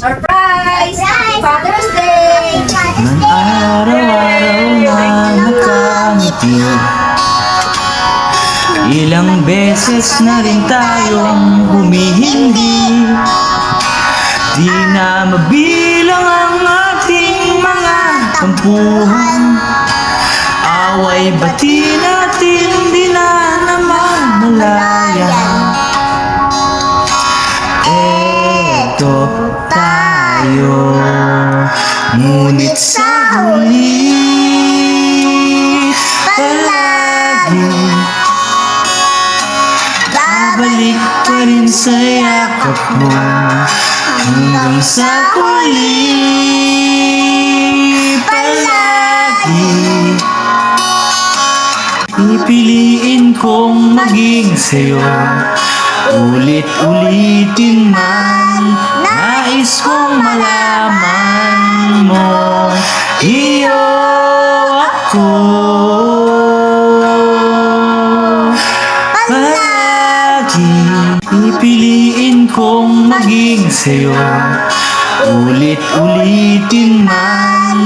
Surprise! Happy Father's Day! Nang araw-araw na nakangiti, ilang beses na rin tayong humihindi. Di na mabilang ang ating mga tampuhan. Away bati natin, di na naman malayan. Eto tayo, ngunit sa huli palagi babalik pa rin sa yakap mo hanggang sa huli. Palagi pipiliin kong maging sa'yo, ulit-ulitin man. Nais kong malaman mo, iyo ako. Palagi pipiliin kong maging sa'yo, ulit-ulitin man.